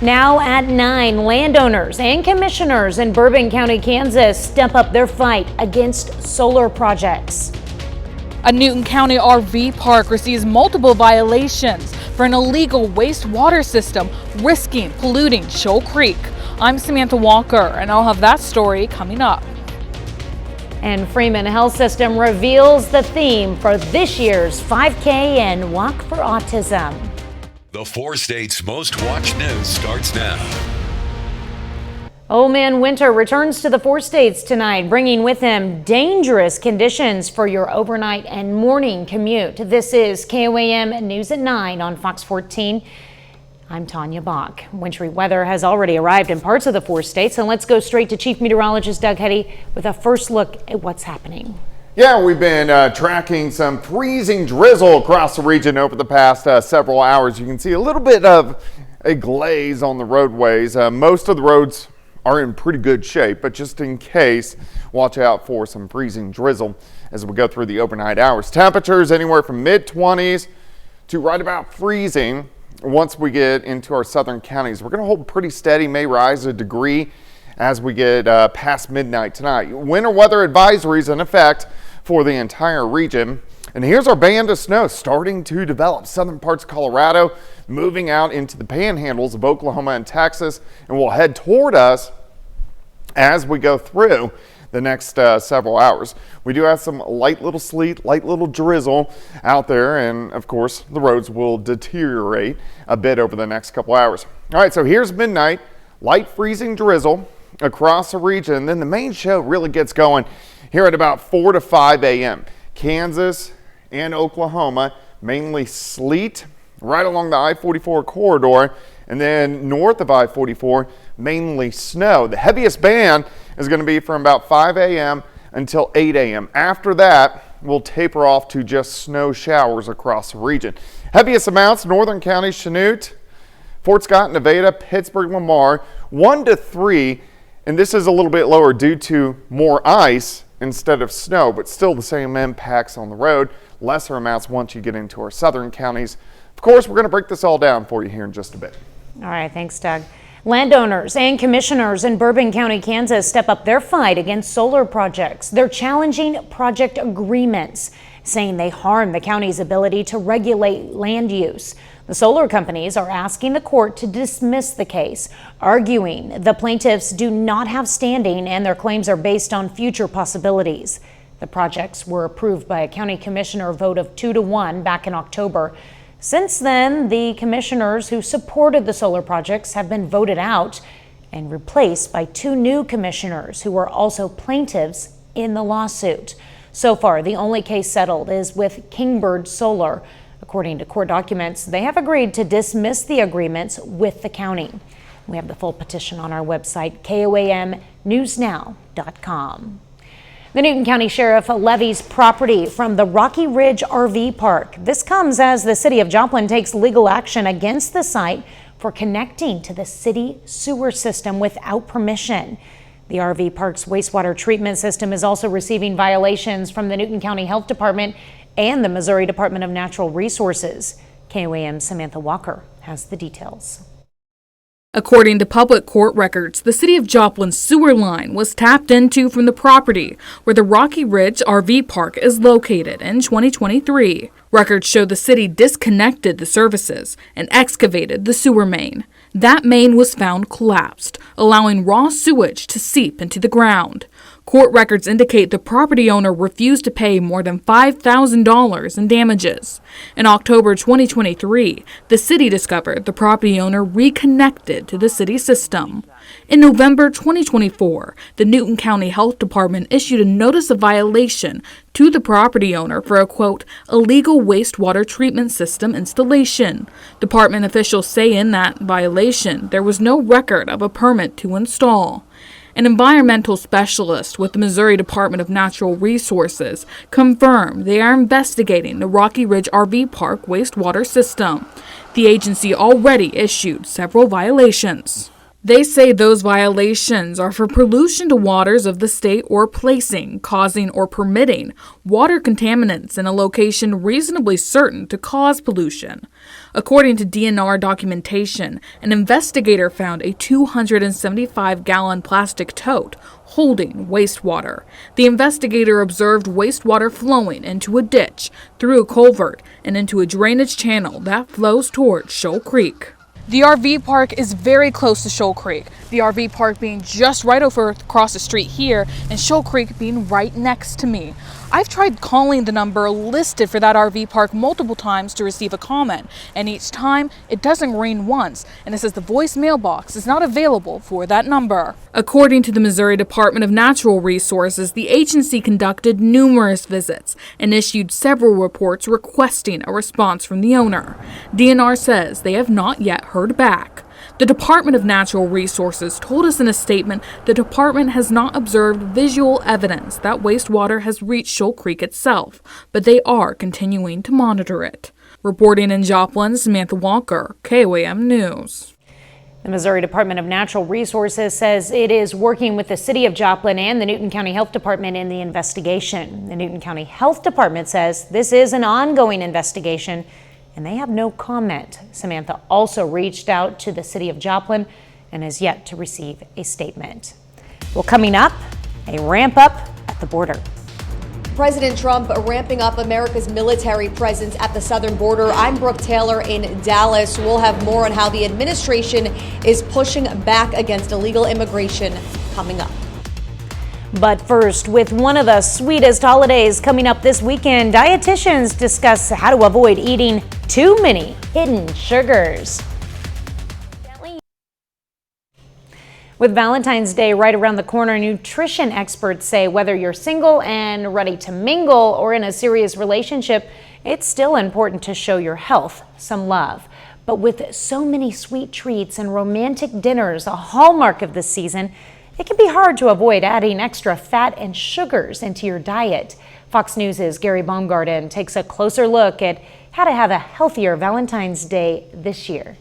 Now at 9, landowners and commissioners in Bourbon County, Kansas step up their fight against solar projects. A Newton County RV park receives multiple violations for an illegal wastewater system risking polluting Shoal Creek. I'm Samantha Walker, and I'll have that story coming up. And Freeman Health System reveals the theme for this year's 5K and Walk for Autism. The 4 states' most watched news starts now. Old Man Winter returns to the 4 states tonight, bringing with him dangerous conditions for your overnight and morning commute. This is KOAM News at 9 on Fox 14. I'm Tanya Bach. Wintry weather has already arrived in parts of the 4 states, and let's go straight to Chief Meteorologist Doug Hetty with a first look at what's happening. Yeah, we've been tracking some freezing drizzle across the region over the past several hours. You can see a little bit of a glaze on the roadways. Most of the roads are in pretty good shape, but just in case, watch out for some freezing drizzle as we go through the overnight hours. Temperatures anywhere from mid-20s to right about freezing. Once we get into our southern counties, we're going to hold pretty steady, may rise a degree as we get past midnight tonight. Winter weather advisories in effect for the entire region. And here's our band of snow starting to develop. Southern parts of Colorado moving out into the panhandles of Oklahoma and Texas, and will head toward us as we go through the next several hours. We do have some light little sleet, light little drizzle out there, and of course the roads will deteriorate a bit over the next couple hours. All right, so here's midnight, light freezing drizzle across the region. Then the main show really gets going here at about 4 to 5 a.m. Kansas and Oklahoma, mainly sleet right along the I-44 corridor, and then north of I-44, mainly snow. The heaviest band is going to be from about 5 a.m. until 8 a.m. After that, we'll taper off to just snow showers across the region. Heaviest amounts, northern counties, Chanute, Fort Scott, Nevada, Pittsburgh, Lamar, 1 to 3, and this is a little bit lower due to more ice instead of snow, but still the same impacts on the road. Lesser amounts once you get into our southern counties. Of course, we're going to break this all down for you here in just a bit. All right, thanks, Doug. Landowners and commissioners in Bourbon County, Kansas step up their fight against solar projects. They're challenging project agreements, saying they harm the county's ability to regulate land use. The solar companies are asking the court to dismiss the case, arguing the plaintiffs do not have standing and their claims are based on future possibilities. The projects were approved by a county commissioner vote of 2 to 1 back in October. Since then, the commissioners who supported the solar projects have been voted out and replaced by 2 new commissioners who are also plaintiffs in the lawsuit. So far, the only case settled is with Kingbird Solar. According to court documents, they have agreed to dismiss the agreements with the county. We have the full petition on our website, KOAMnewsnow.com. The Newton County Sheriff levies property from the Rocky Ridge RV Park. This comes as the city of Joplin takes legal action against the site for connecting to the city sewer system without permission. The RV Park's wastewater treatment system is also receiving violations from the Newton County Health Department and the Missouri Department of Natural Resources. KOAM Samantha Walker has the details. According to public court records, the city of Joplin's sewer line was tapped into from the property where the Rocky Ridge RV Park is located in 2023. Records show the city disconnected the services and excavated the sewer main. That main was found collapsed, allowing raw sewage to seep into the ground. Court records indicate the property owner refused to pay more than $5,000 in damages. In October 2023, the city discovered the property owner reconnected to the city system. In November 2024, the Newton County Health Department issued a notice of violation to the property owner for a, quote, illegal wastewater treatment system installation. Department officials say in that violation there was no record of a permit to install. An environmental specialist with the Missouri Department of Natural Resources confirmed they are investigating the Rocky Ridge RV Park wastewater system. The agency already issued several violations. They say those violations are for pollution to waters of the state or placing, causing, or permitting water contaminants in a location reasonably certain to cause pollution. According to DNR documentation, an investigator found a 275-gallon plastic tote holding wastewater. The investigator observed wastewater flowing into a ditch, through a culvert, and into a drainage channel that flows towards Shoal Creek. The RV park is very close to Shoal Creek, the RV park being just right over across the street here and Shoal Creek being right next to me. I've tried calling the number listed for that RV park multiple times to receive a comment, and each time it doesn't ring once, and it says the voicemail box is not available for that number. According to the Missouri Department of Natural Resources, the agency conducted numerous visits and issued several reports requesting a response from the owner. DNR says they have not yet heard back. The Department of Natural Resources told us in a statement the department has not observed visual evidence that wastewater has reached Shoal Creek itself, but they are continuing to monitor it. Reporting in Joplin, Samantha Walker, KOAM News. The Missouri Department of Natural Resources says it is working with the City of Joplin and the Newton County Health Department in the investigation. The Newton County Health Department says this is an ongoing investigation, and they have no comment. Samantha also reached out to the City of Joplin and has yet to receive a statement. Well, coming up, a ramp up at the border. President Trump ramping up America's military presence at the southern border. I'm Brooke Taylor in Dallas. We'll have more on how the administration is pushing back against illegal immigration coming up. But first, with one of the sweetest holidays coming up this weekend, dietitians discuss how to avoid eating too many hidden sugars. With Valentine's Day right around the corner, nutrition experts say whether you're single and ready to mingle or in a serious relationship, it's still important to show your health some love. But with so many sweet treats and romantic dinners, a hallmark of this season, it can be hard to avoid adding extra fat and sugars into your diet. Fox News' Gary Baumgarten takes a closer look at how to have a healthier Valentine's Day this year.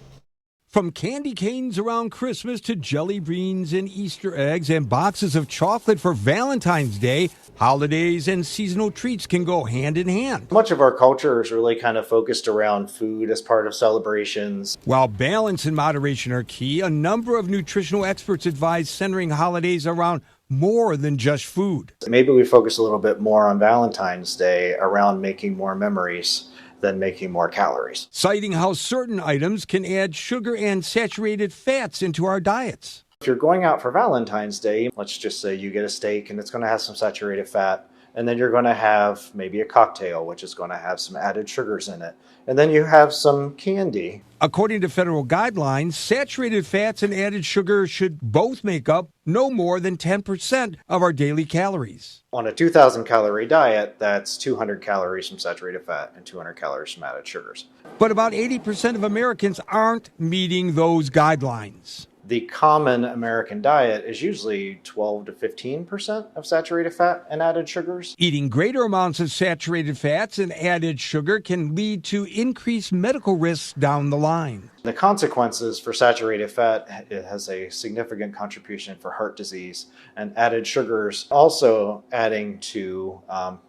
From candy canes around Christmas to jelly beans and Easter eggs and boxes of chocolate for Valentine's Day, holidays and seasonal treats can go hand in hand. Much of our culture is really kind of focused around food as part of celebrations. While balance and moderation are key, a number of nutritional experts advise centering holidays around more than just food. Maybe we focus a little bit more on Valentine's Day around making more memories than making more calories. Citing how certain items can add sugar and saturated fats into our diets. If you're going out for Valentine's Day, let's just say you get a steak and it's going to have some saturated fat, and then you're going to have maybe a cocktail, which is going to have some added sugars in it. And then you have some candy. According to federal guidelines, saturated fats and added sugar should both make up no more than 10% of our daily calories. On a 2,000 calorie diet, that's 200 calories from saturated fat and 200 calories from added sugars. But about 80% of Americans aren't meeting those guidelines. The common American diet is usually 12 to 15% of saturated fat and added sugars. Eating greater amounts of saturated fats and added sugar can lead to increased medical risks down the line. The consequences for saturated fat, it has a significant contribution for heart disease, and added sugars also adding to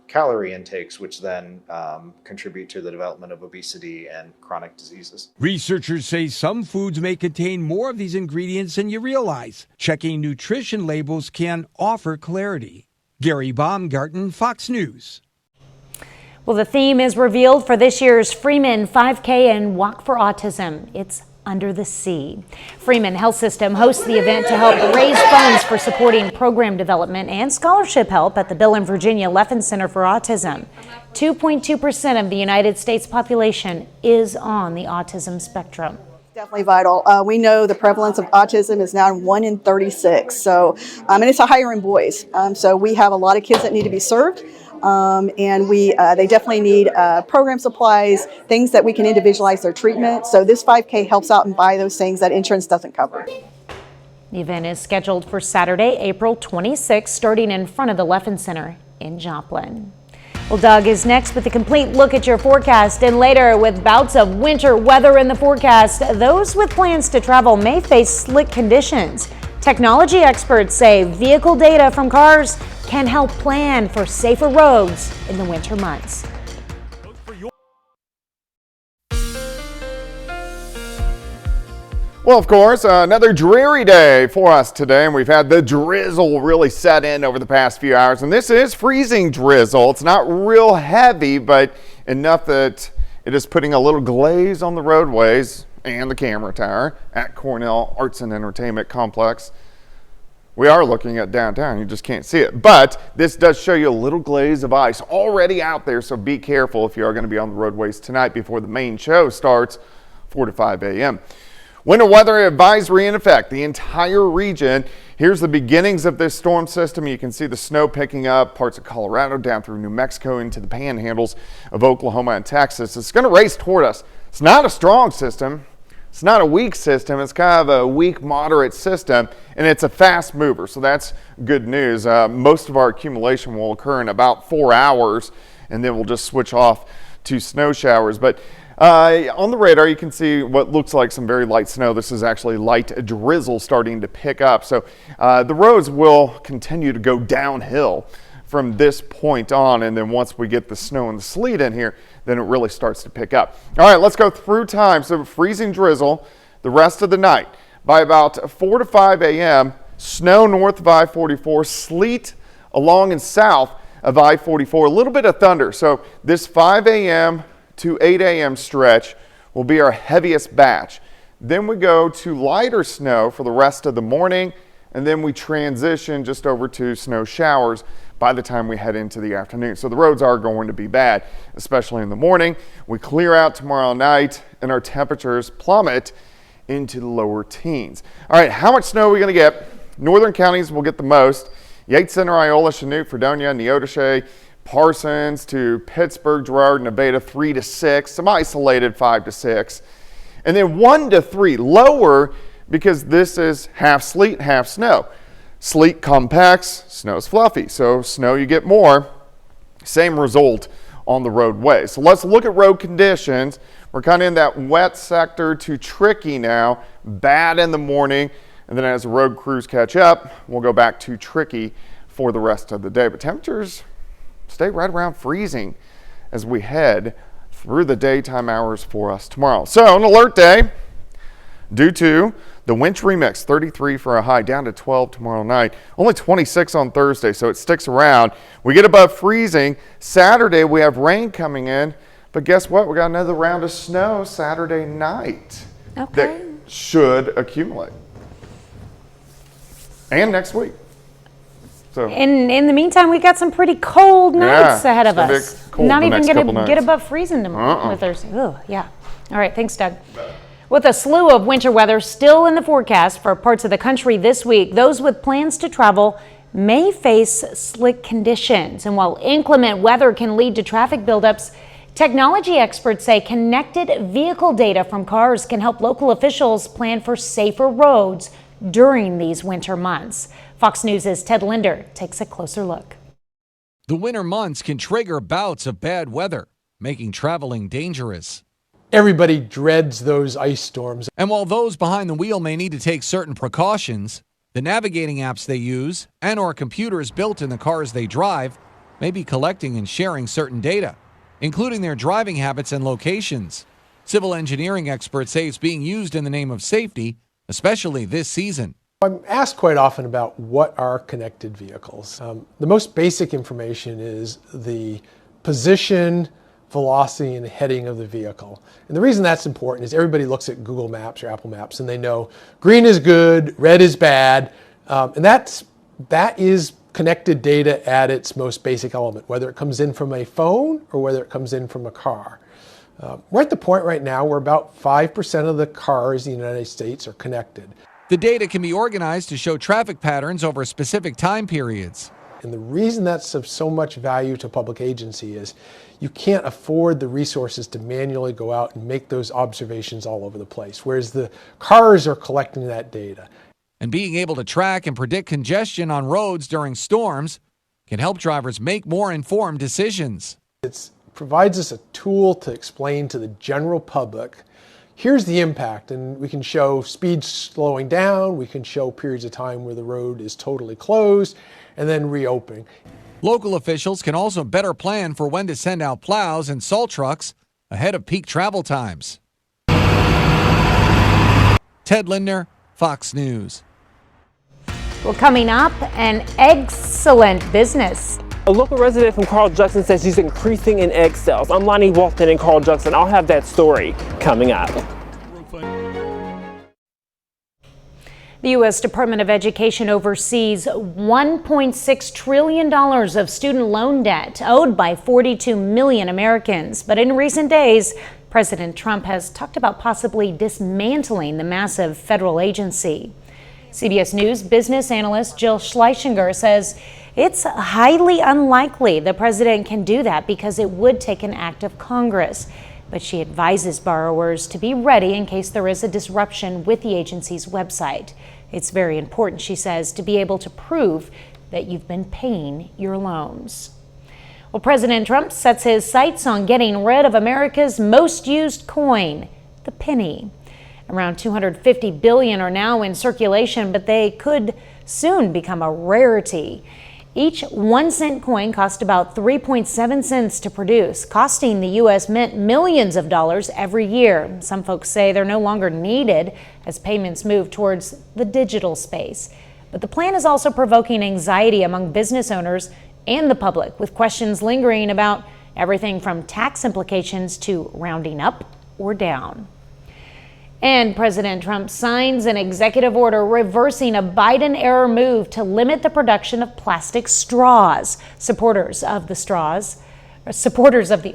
calorie intakes, which then contribute to the development of obesity and chronic diseases. Researchers say some foods may contain more of these ingredients than you realize. Checking nutrition labels can offer clarity. Gary Baumgarten, Fox News. Well, the theme is revealed for this year's Freeman 5K and Walk for Autism. It's Under the Sea. Freeman Health System hosts the event to help raise funds for supporting program development and scholarship help at the Bill and Virginia Leffen Center for Autism. 2.2% of the United States population is on the autism spectrum. Definitely vital. We know the prevalence of autism is now 1 in 36. So, and it's higher in boys. So we have a lot of kids that need to be served. And they definitely need program supplies, things that we can individualize their treatment. So this 5K helps out and buy those things that insurance doesn't cover. The event is scheduled for Saturday, April 26th, starting in front of the Leffen Center in Joplin. Well, Doug is next with a complete look at your forecast, and later with bouts of winter weather in the forecast, those with plans to travel may face slick conditions. Technology experts say vehicle data from cars can help plan for safer roads in the winter months. Well, of course, another dreary day for us today, and we've had the drizzle really set in over the past few hours, and this is freezing drizzle. It's not real heavy, but enough that it is putting a little glaze on the roadways and the camera tower at Cornell Arts and Entertainment Complex. We are looking at downtown, you just can't see it, but this does show you a little glaze of ice already out there, so be careful if you are going to be on the roadways tonight before the main show starts, 4 to 5 a.m. Winter weather advisory in effect, the entire region. Here's the beginnings of this storm system. You can see the snow picking up parts of Colorado down through New Mexico into the panhandles of Oklahoma and Texas. It's going to race toward us. It's not a strong system. It's not a weak system. It's kind of a weak, moderate system, and it's a fast mover, so that's good news. Most of our accumulation will occur in about 4 hours, and then we'll just switch off to snow showers. But on the radar, you can see what looks like some very light snow. This is actually light drizzle starting to pick up. So the roads will continue to go downhill from this point on. And then once we get the snow and the sleet in here, then it really starts to pick up. All right, let's go through time. So freezing drizzle the rest of the night. By about 4 to 5 a.m., snow north of I-44, sleet along and south of I-44, a little bit of thunder. So this 5 a.m. to 8 a.m. stretch will be our heaviest batch. Then we go to lighter snow for the rest of the morning, and then we transition just over to snow showers by the time we head into the afternoon. So the roads are going to be bad, especially in the morning. We clear out tomorrow night, and our temperatures plummet into the lower teens. All right, how much snow are we going to get? Northern counties will get the most. Yates Center, Iola, Chinook, Fredonia, Neodesha, Parsons to Pittsburgh, Girard, Nevada, 3 to 6, some isolated 5 to 6, and then 1 to 3 lower because this is half sleet, half snow. Sleet compacts, snow is fluffy, so snow you get more. Same result on the roadway. So let's look at road conditions. We're kind of in that wet sector to tricky now, bad in the morning, and then as the road crews catch up, we'll go back to tricky for the rest of the day. But temperatures stay right around freezing as we head through the daytime hours for us tomorrow. So an alert day due to the wintry mix, 33 for a high, down to 12 tomorrow night. Only 26 on Thursday, so it sticks around. We get above freezing. Saturday we have rain coming in, but guess what? We got another round of snow Saturday night that should accumulate. And next week. So in the meantime, we've got some pretty cold nights ahead of us. Not even going to get above freezing tomorrow. With Thursday. Yeah. All right. Thanks, Doug. With a slew of winter weather still in the forecast for parts of the country this week, those with plans to travel may face slick conditions. And while inclement weather can lead to traffic buildups, technology experts say connected vehicle data from cars can help local officials plan for safer roads during these winter months. Fox News' Ted Linder takes a closer look. The winter months can trigger bouts of bad weather, making traveling dangerous. Everybody dreads those ice storms. And while those behind the wheel may need to take certain precautions, the navigating apps they use and/or computers built in the cars they drive may be collecting and sharing certain data, including their driving habits and locations. Civil engineering experts say it's being used in the name of safety, especially this season. I'm asked quite often about what are connected vehicles. The most basic information is the position, velocity, and heading of the vehicle. And the reason that's important is everybody looks at Google Maps or Apple Maps and they know green is good, red is bad, and that is connected data at its most basic element, whether it comes in from a phone or whether it comes in from a car. We're at the point right now where about 5% of the cars in the United States are connected. The data can be organized to show traffic patterns over specific time periods. And the reason that's of so much value to public agency is you can't afford the resources to manually go out and make those observations all over the place, whereas the cars are collecting that data. And being able to track and predict congestion on roads during storms can help drivers make more informed decisions. It provides us a tool to explain to the general public, here's the impact, and we can show speed slowing down, we can show periods of time where the road is totally closed, and then reopening. Local officials can also better plan for when to send out plows and salt trucks ahead of peak travel times. Ted Lindner, Fox News. Well, coming up, an excellent business. A local resident from Carl Juxon says she's increasing in egg sales. I'm Lonnie Walton in Carl Juxon. I'll have that story coming up. The U.S. Department of Education oversees $1.6 trillion of student loan debt owed by 42 million Americans. But in recent days, President Trump has talked about possibly dismantling the massive federal agency. CBS News business analyst Jill Schleichinger says it's highly unlikely the president can do that because it would take an act of Congress. But she advises borrowers to be ready in case there is a disruption with the agency's website. It's very important, she says, to be able to prove that you've been paying your loans. Well, President Trump sets his sights on getting rid of America's most used coin, the penny. Around 250 billion are now in circulation, but they could soon become a rarity. Each 1-cent coin cost about 3.7 cents to produce, costing the U.S. Mint millions of dollars every year. Some folks say they're no longer needed as payments move towards the digital space. But the plan is also provoking anxiety among business owners and the public, with questions lingering about everything from tax implications to rounding up or down. And President Trump signs an executive order reversing a Biden-era move to limit the production of plastic straws. Supporters of the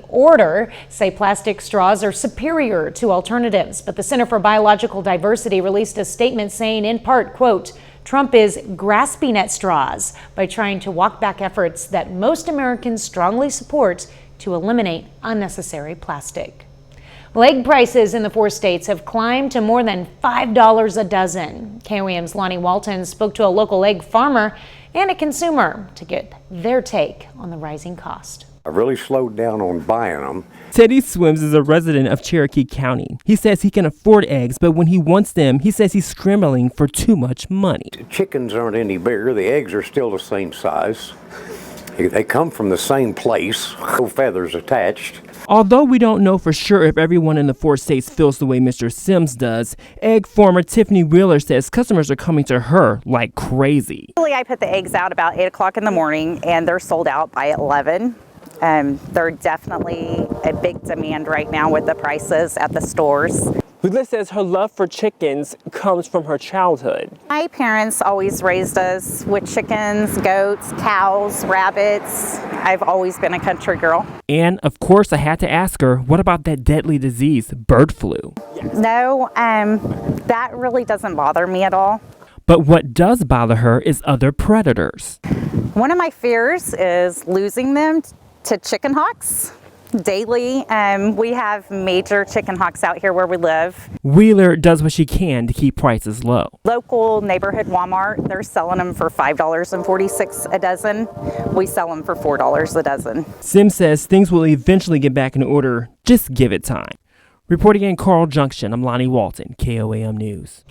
order say plastic straws are superior to alternatives. But the Center for Biological Diversity released a statement saying, in part, quote, Trump is grasping at straws by trying to walk back efforts that most Americans strongly support to eliminate unnecessary plastic. Well, egg prices in the 4 states have climbed to more than $5 a dozen. KOAM's Lonnie Walton spoke to a local egg farmer and a consumer to get their take on the rising cost. I really slowed down on buying them. Teddy Swims is a resident of Cherokee County. He says he can afford eggs, but when he wants them, he says he's scrambling for too much money. Chickens aren't any bigger. The eggs are still the same size. They come from the same place, no feathers attached. Although we don't know for sure if everyone in the 4 states feels the way Mr. Sims does, egg farmer Tiffany Wheeler says customers are coming to her like crazy. Usually I put the eggs out about 8 o'clock in the morning and they're sold out by 11. They're definitely a big demand right now with the prices at the stores. Wheeler says her love for chickens comes from her childhood. My parents always raised us with chickens, goats, cows, rabbits. I've always been a country girl. And of course I had to ask her, what about that deadly disease, bird flu? No, that really doesn't bother me at all. But what does bother her is other predators. One of my fears is losing them to chicken hawks. Daily, we have major chicken hawks out here where we live. Wheeler does what she can to keep prices low. Local neighborhood Walmart, they're selling them for $5.46 a dozen. We sell them for $4 a dozen. Sims says things will eventually get back in order. Just give it time. Reporting in Carl Junction, I'm Lonnie Walton, KOAM News.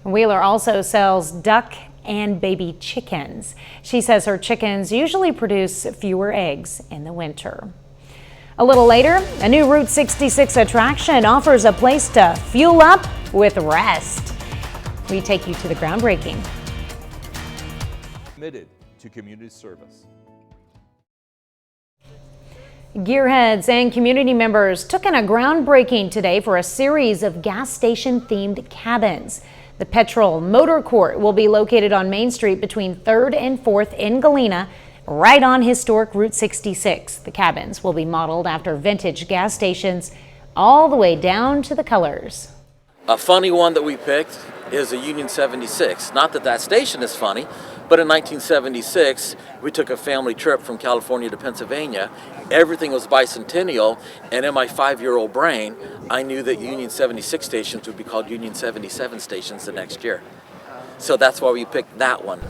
Wheeler also sells duck and baby chickens. She says her chickens usually produce fewer eggs in the winter. A little later, a new Route 66 attraction offers a place to fuel up with rest. We take you to the groundbreaking. Committed to community service. Gearheads and community members took in a groundbreaking today for a series of gas station themed cabins. The Petrol Motor Court will be located on Main Street between 3rd and 4th in Galena, right on historic Route 66. The cabins will be modeled after vintage gas stations all the way down to the colors. A funny one that we picked is a Union 76. Not that that station is funny, but in 1976, we took a family trip from California to Pennsylvania. Everything was bicentennial, and in my 5-year-old brain, I knew that Union 76 stations would be called Union 77 stations the next year. So that's why we picked that one.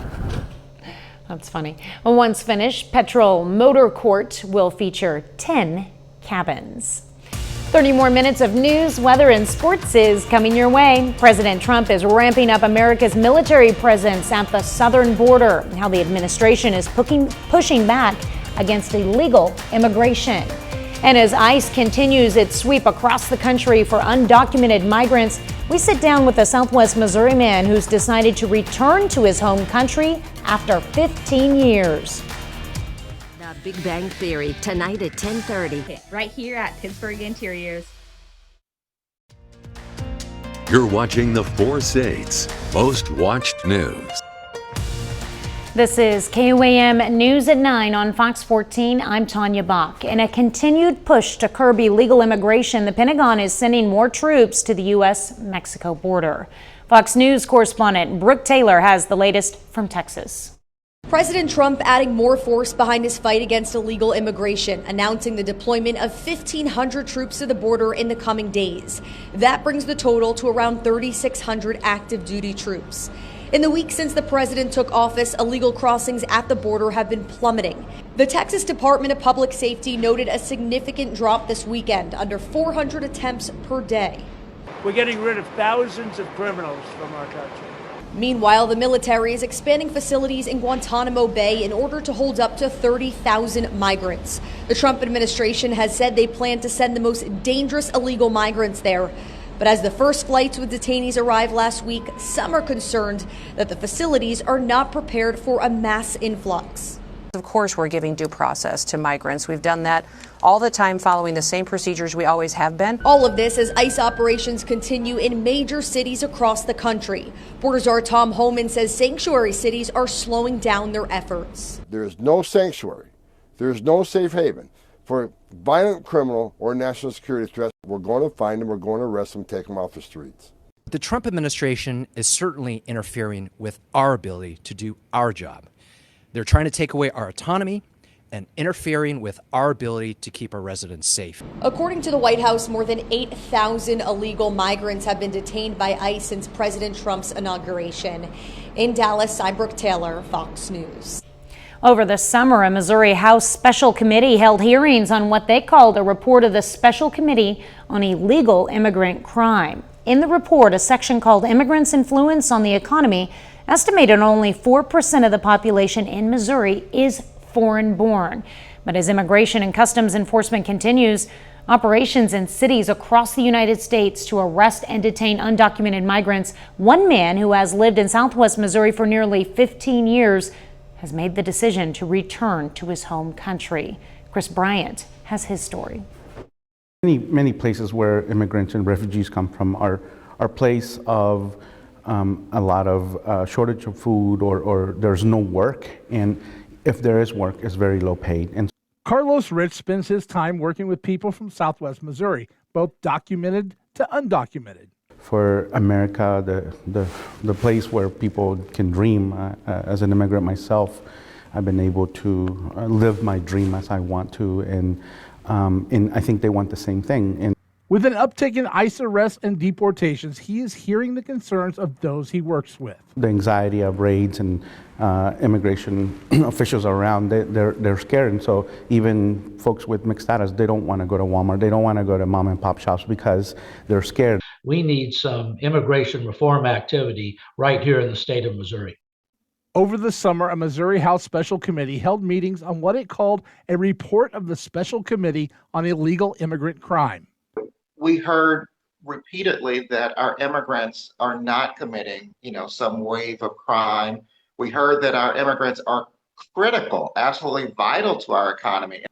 That's funny. Once finished, Petrol Motor Court will feature 10 cabins. 30 more minutes of news, weather, and sports is coming your way. President Trump is ramping up America's military presence at the southern border. How the administration is pushing back against illegal immigration. And as ICE continues its sweep across the country for undocumented migrants, we sit down with a Southwest Missouri man who's decided to return to his home country after 15 years. The Big Bang Theory, tonight at 10:30. Right here at Pittsburgh Interiors. You're watching the Four States Most Watched News. This is KOAM News at 9 on Fox 14. I'm Tanya Bach. In a continued push to curb illegal immigration, the Pentagon is sending more troops to the U.S.-Mexico border. Fox News correspondent Brooke Taylor has the latest from Texas. President Trump adding more force behind his fight against illegal immigration, announcing the deployment of 1,500 troops to the border in the coming days. That brings the total to around 3,600 active duty troops. In the week since the president took office, illegal crossings at the border have been plummeting. The Texas Department of Public Safety noted a significant drop this weekend, under 400 attempts per day. We're getting rid of thousands of criminals from our country. Meanwhile, the military is expanding facilities in Guantanamo Bay in order to hold up to 30,000 migrants. The Trump administration has said they plan to send the most dangerous illegal migrants there. But as the first flights with detainees arrived last week, some are concerned that the facilities are not prepared for a mass influx. Of course, we're giving due process to migrants. We've done that all the time, following the same procedures we always have been. All of this as ICE operations continue in major cities across the country. Border Czar Tom Homan says sanctuary cities are slowing down their efforts. There is no sanctuary. There is no safe haven for violent criminal or national security threats. We're going to find them, we're going to arrest them, take them off the streets. The Trump administration is certainly interfering with our ability to do our job. They're trying to take away our autonomy and interfering with our ability to keep our residents safe. According to the White House, more than 8,000 illegal migrants have been detained by ICE since President Trump's inauguration. In Dallas, I'm Brooke Taylor, Fox News. Over the summer, a Missouri House Special Committee held hearings on what they called a report of the Special Committee on Illegal Immigrant Crime. In the report, a section called Immigrants' Influence on the Economy estimated only 4% of the population in Missouri is foreign-born. But as Immigration and Customs Enforcement continues operations in cities across the United States to arrest and detain undocumented migrants, one man who has lived in Southwest Missouri for nearly 15 years has made the decision to return to his home country. Chris Bryant has his story. Many places where immigrants and refugees come from are place of a lot of shortage of food or there's no work, and if there is work, it's very low paid. And Carlos Rich spends his time working with people from Southwest Missouri, both documented to undocumented. For America, the place where people can dream, as an immigrant myself, I've been able to live my dream as I want to, and I think they want the same thing. And with an uptick in ICE arrests and deportations, he is hearing the concerns of those he works with. The anxiety of raids and immigration officials around, they're scared. And so even folks with mixed status, they don't want to go to Walmart. They don't want to go to mom and pop shops because they're scared. We need some immigration reform activity right here in the state of Missouri. Over the summer, a Missouri House Special Committee held meetings on what it called a report of the Special Committee on Illegal Immigrant Crime. We heard repeatedly that our immigrants are not committing, some wave of crime. We heard that our immigrants are critical, absolutely vital to our economy.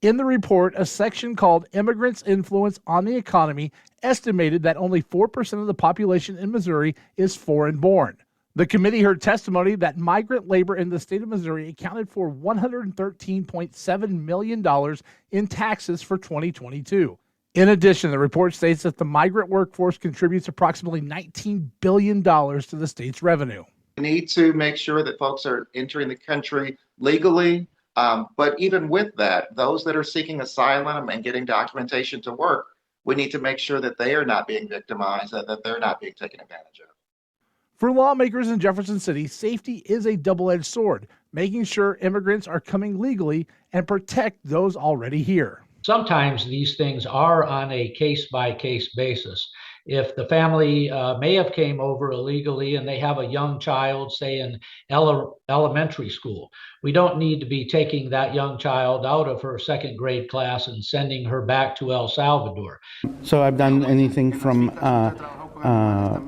In the report, a section called Immigrants' Influence on the Economy estimated that only 4% of the population in Missouri is foreign-born. The committee heard testimony that migrant labor in the state of Missouri accounted for $113.7 million in taxes for 2022. In addition, the report states that the migrant workforce contributes approximately $19 billion to the state's revenue. We need to make sure that folks are entering the country legally, but even with that, those that are seeking asylum and getting documentation to work, we need to make sure that they are not being victimized, that they're not being taken advantage of. For lawmakers in Jefferson City, safety is a double-edged sword, making sure immigrants are coming legally and protect those already here. Sometimes these things are on a case-by-case basis. If the family may have came over illegally and they have a young child, say in elementary school, we don't need to be taking that young child out of her second grade class and sending her back to El Salvador. So I've done anything from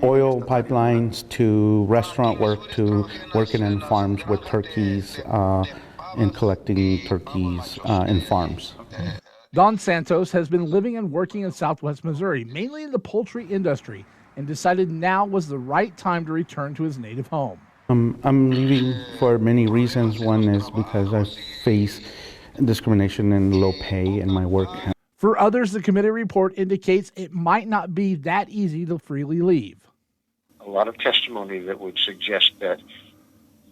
oil pipelines to restaurant work to working in farms with turkeys and collecting turkeys in farms. Don Santos has been living and working in Southwest Missouri, mainly in the poultry industry, and decided now was the right time to return to his native home. I'm leaving for many reasons. One is because I face discrimination and low pay in my work. For others, the committee report indicates it might not be that easy to freely leave. A lot of testimony that would suggest that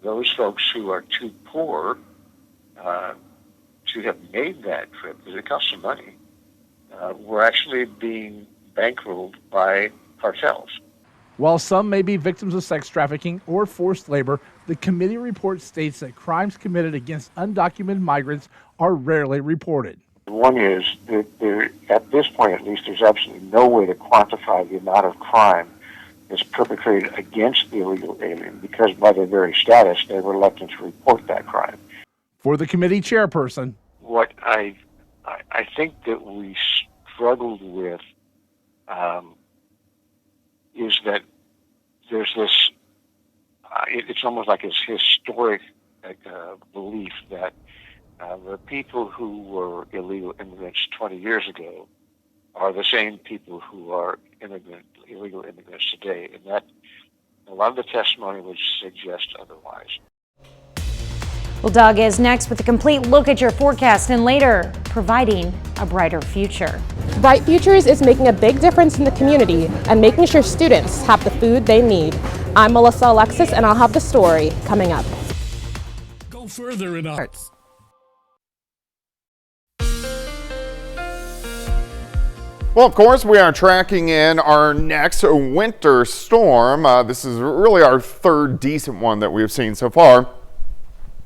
those folks who are too poor to have made that trip, because it costs some money, were actually being bankrolled by cartels. While some may be victims of sex trafficking or forced labor, the committee report states that crimes committed against undocumented migrants are rarely reported. One is that there, at this point at least, there's absolutely no way to quantify the amount of crime that's perpetrated against the illegal alien because by their very status, they're reluctant to report that crime. For the committee chairperson, what I think that we struggled with is that there's this, it's almost like this historic belief that the people who were illegal immigrants 20 years ago are the same people who are illegal immigrants today, and that a lot of the testimony would suggest otherwise. Well, Doug is next with a complete look at your forecast and later providing a brighter future. Bright Futures is making a big difference in the community and making sure students have the food they need. I'm Melissa Alexis, and I'll have the story coming up. Go further in arts. Well, of course, we are tracking in our next winter storm. This is really our third decent one that we've seen so far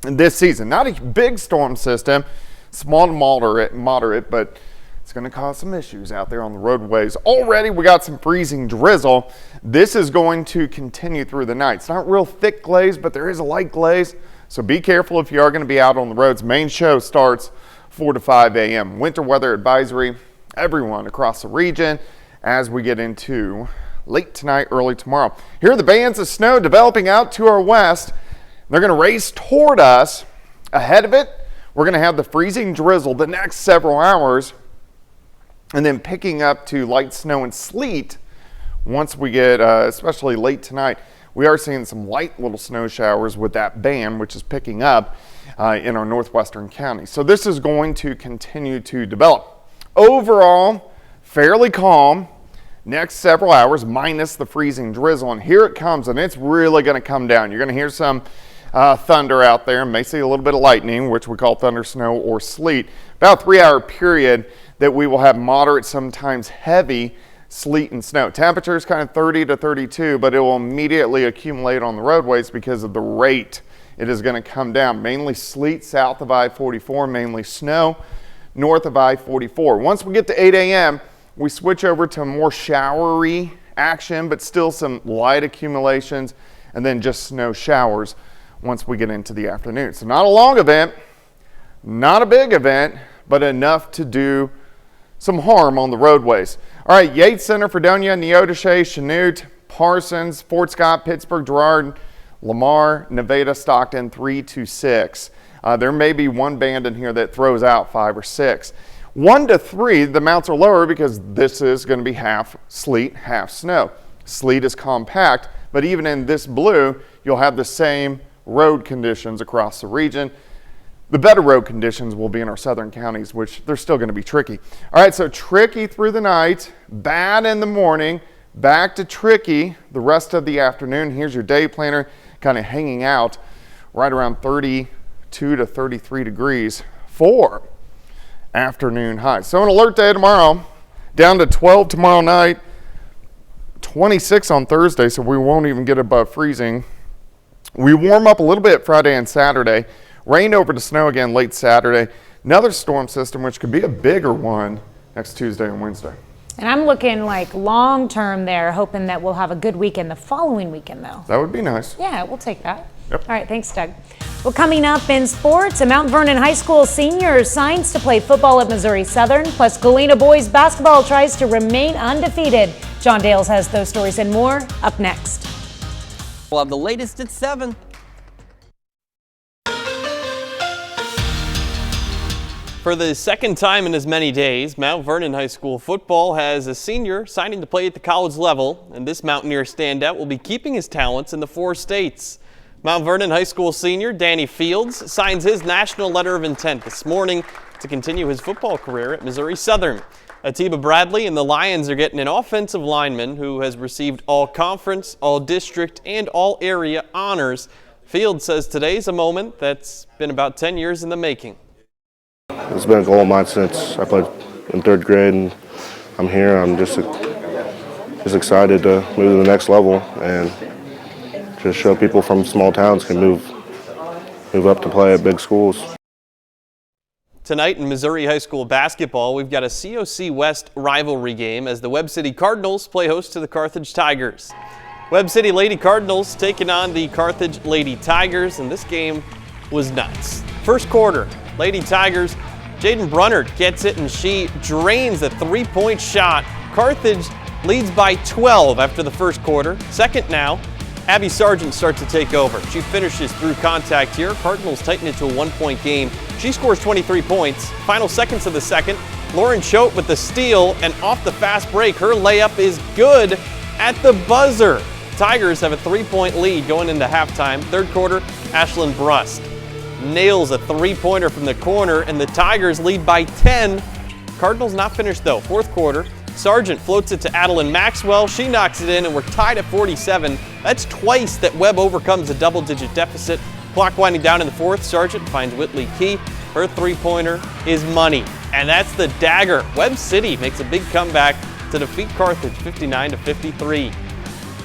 this season. Not a big storm system, small to moderate, but it's going to cause some issues out there on the roadways. Already we got some freezing drizzle. This is going to continue through the night. It's not real thick glaze, but there is a light glaze, so be careful if you are going to be out on the roads. Main show starts 4 to 5 a.m. Winter weather advisory, everyone across the region as we get into late tonight, early tomorrow. Here are the bands of snow developing out to our west. They're going to race toward us. Ahead of it, we're going to have the freezing drizzle the next several hours, and then picking up to light snow and sleet once we get, especially late tonight. We are seeing some light little snow showers with that band, which is picking up in our northwestern counties. So this is going to continue to develop. Overall, fairly calm. Next several hours, minus the freezing drizzle, and here it comes, and it's really going to come down. You're going to hear some thunder out there, and may see a little bit of lightning, which we call thunder, snow, or sleet. About a 3-hour period that we will have moderate, sometimes heavy sleet and snow. Temperatures kind of 30 to 32, but it will immediately accumulate on the roadways because of the rate it is going to come down. Mainly sleet south of I-44, mainly snow north of I-44. Once we get to 8 a.m., we switch over to more showery action, but still some light accumulations, and then just snow showers once we get into the afternoon. So not a long event, not a big event, but enough to do some harm on the roadways. All right, Yates Center, Fredonia, Neodesha, Chanute, Parsons, Fort Scott, Pittsburgh, Girard, Lamar, Nevada, Stockton, 3 to 6. There may be one band in here that throws out 5 or 6. 1 to 3, the mounts are lower because this is going to be half sleet, half snow. Sleet is compact, but even in this blue, you'll have the same road conditions across the region. The better road conditions will be in our southern counties, which they're still going to be tricky. All right, so tricky through the night, bad in the morning, back to tricky the rest of the afternoon. Here's your day planner kind of hanging out right around 32 to 33 degrees for afternoon highs. So an alert day tomorrow, down to 12 tomorrow night, 26 on Thursday, so we won't even get above freezing. We warm up a little bit Friday and Saturday. Rain over to snow again late Saturday. Another storm system, which could be a bigger one next Tuesday and Wednesday. And I'm looking like long term there, hoping that we'll have a good weekend the following weekend, though. That would be nice. Yeah, we'll take that. Yep. All right, thanks, Doug. Well, coming up in sports, a Mount Vernon High School senior signs to play football at Missouri Southern, plus Galena boys basketball tries to remain undefeated. John Dales has those stories and more up next. We'll have the latest at 7. For the second time in as many days, Mount Vernon High School football has a senior signing to play at the college level, and this Mountaineer standout will be keeping his talents in the 4 states. Mount Vernon High School senior Danny Fields signs his national letter of intent this morning to continue his football career at Missouri Southern. Atiba Bradley and the Lions are getting an offensive lineman who has received all conference, all district, and all area honors. Fields says today's a moment that's been about 10 years in the making. It's been a goal of mine since I played in 3rd grade, and I'm here. I'm just excited to move to the next level and just show people from small towns can move up to play at big schools. Tonight in Missouri High School basketball, we've got a COC West rivalry game as the Webb City Cardinals play host to the Carthage Tigers. Webb City Lady Cardinals taking on the Carthage Lady Tigers, and this game was nuts. First quarter, Lady Tigers, Jaden Brunnert gets it and she drains the 3-point shot. Carthage leads by 12 after the first quarter. Second now, Abby Sargent starts to take over. She finishes through contact here. Cardinals tighten it to a 1-point game. She scores 23 points. Final seconds of the second, Lauren Choate with the steal, and off the fast break, her layup is good at the buzzer. Tigers have a 3-point lead going into halftime. Third quarter, Ashlyn Brust nails a 3-pointer from the corner, and the Tigers lead by 10. Cardinals not finished though. Fourth quarter, Sargent floats it to Adeline Maxwell. She knocks it in, and we're tied at 47. That's twice that Webb overcomes a double-digit deficit. Clock winding down in the fourth, Sargent finds Whitley Key. Her 3-pointer is money, and that's the dagger. Webb City makes a big comeback to defeat Carthage 59-53.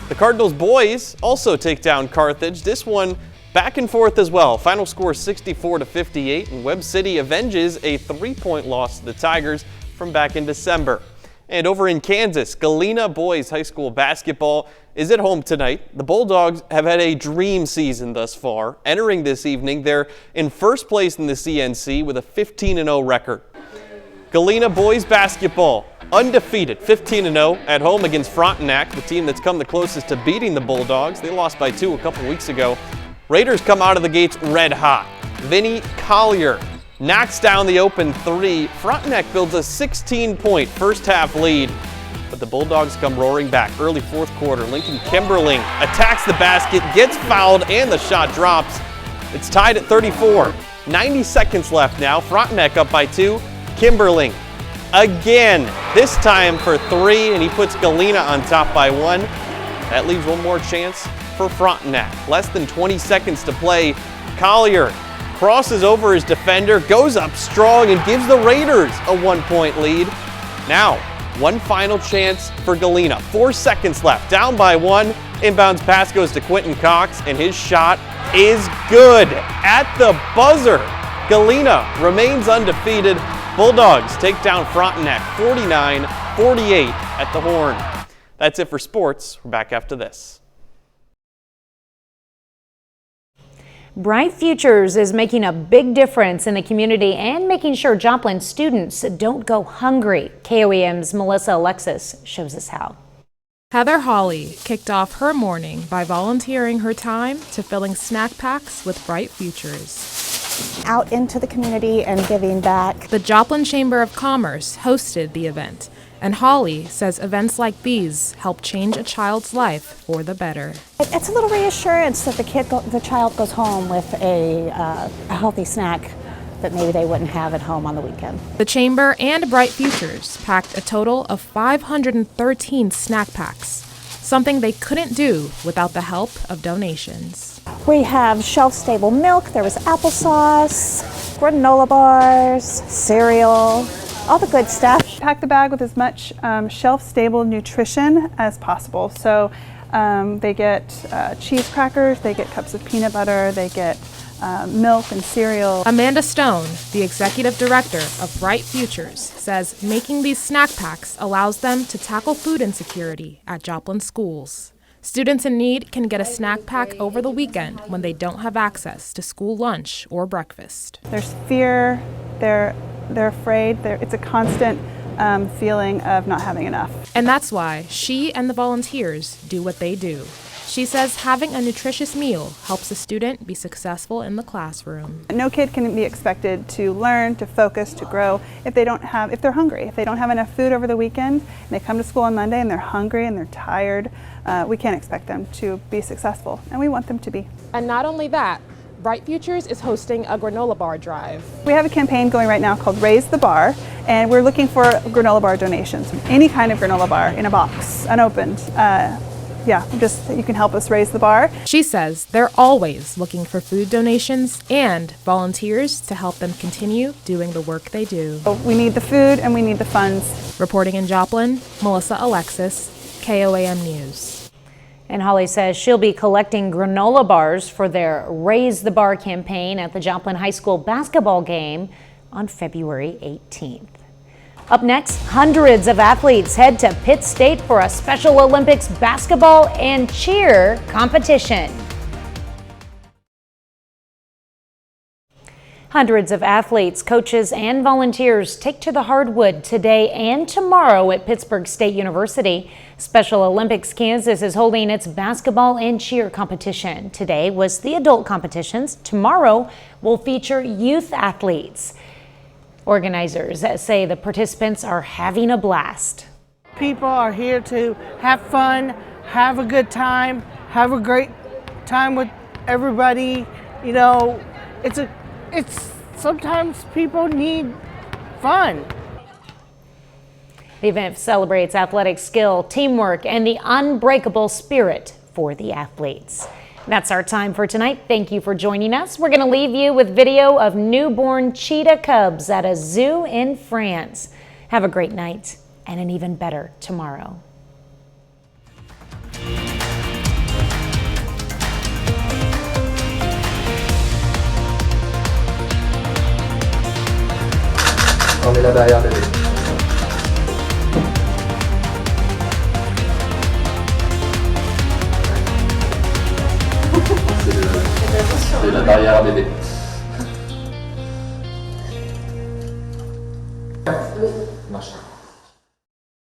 The Cardinals boys also take down Carthage. This one back and forth as well. Final score 64-58, and Webb City avenges a 3-point loss to the Tigers from back in December. And over in Kansas, Galena boys high school basketball is at home tonight. The Bulldogs have had a dream season thus far. Entering this evening, they're in first place in the CNC with a 15-0 record. Galena boys basketball, undefeated, 15-0 at home against Frontenac, the team that's come the closest to beating the Bulldogs. They lost by 2 a couple weeks ago. Raiders come out of the gates red hot. Vinny Collier knocks down the open 3. Frontenac builds a 16-point first half lead, but the Bulldogs come roaring back. Early fourth quarter, Lincoln Kimberling attacks the basket, gets fouled, and the shot drops. It's tied at 34. 90 seconds left now. Frontenac up by 2. Kimberling again, this time for 3, and he puts Galena on top by 1. That leaves one more chance for Frontenac. Less than 20 seconds to play. Collier crosses over his defender, goes up strong, and gives the Raiders a 1-point lead. Now, one final chance for Galena. 4 seconds left, down by 1. Inbounds pass goes to Quentin Cox, and his shot is good at the buzzer. Galena remains undefeated. Bulldogs take down Frontenac 49-48 at the Horn. That's it for sports. We're back after this. Bright Futures is making a big difference in the community and making sure Joplin students don't go hungry. KOEM's Melissa Alexis shows us how. Heather Hawley kicked off her morning by volunteering her time to filling snack packs with Bright Futures. Out into the community and giving back. The Joplin Chamber of Commerce hosted the event, and Hawley says events like these help change a child's life for the better. It's a little reassurance that the child goes home with a healthy snack that maybe they wouldn't have at home on the weekend. The Chamber and Bright Futures packed a total of 513 snack packs, something they couldn't do without the help of donations. We have shelf-stable milk, there was applesauce, granola bars, cereal, all the good stuff. Pack the bag with as much shelf-stable nutrition as possible. So they get cheese crackers, they get cups of peanut butter, they get milk and cereal. Amanda Stone, the executive director of Bright Futures, says making these snack packs allows them to tackle food insecurity at Joplin schools. Students in need can get a snack pack over the weekend when they don't have access to school lunch or breakfast. There's fear, they're afraid, it's a constant feeling of not having enough. And that's why she and the volunteers do what they do. She says having a nutritious meal helps a student be successful in the classroom. No kid can be expected to learn, to focus, to grow if they're hungry. If they don't have enough food over the weekend and they come to school on Monday and they're hungry and they're tired, we can't expect them to be successful, and we want them to be. And not only that, Bright Futures is hosting a granola bar drive. We have a campaign going right now called Raise the Bar, and we're looking for granola bar donations. Any kind of granola bar in a box, unopened. You can help us raise the bar. She says they're always looking for food donations and volunteers to help them continue doing the work they do. We need the food and we need the funds. Reporting in Joplin, Melissa Alexis, KOAM News. And Holly says she'll be collecting granola bars for their Raise the Bar campaign at the Joplin High School basketball game on February 18th. Up next, hundreds of athletes head to Pitt State for a Special Olympics basketball and cheer competition. Hundreds of athletes, coaches, and volunteers take to the hardwood today and tomorrow at Pittsburgh State University. Special Olympics Kansas is holding its basketball and cheer competition. Today was the adult competitions. Tomorrow will feature youth athletes. Organizers say the participants are having a blast. People are here to have fun, have a good time, have a great time with everybody. You know, it's sometimes people need fun. The event celebrates athletic skill, teamwork, and the unbreakable spirit for the athletes. That's our time for tonight. Thank you for joining us. We're going to leave you with video of newborn cheetah cubs at a zoo in France. Have a great night and an even better tomorrow. On est là derrière bébé. C'est la barrière bébé. Marche.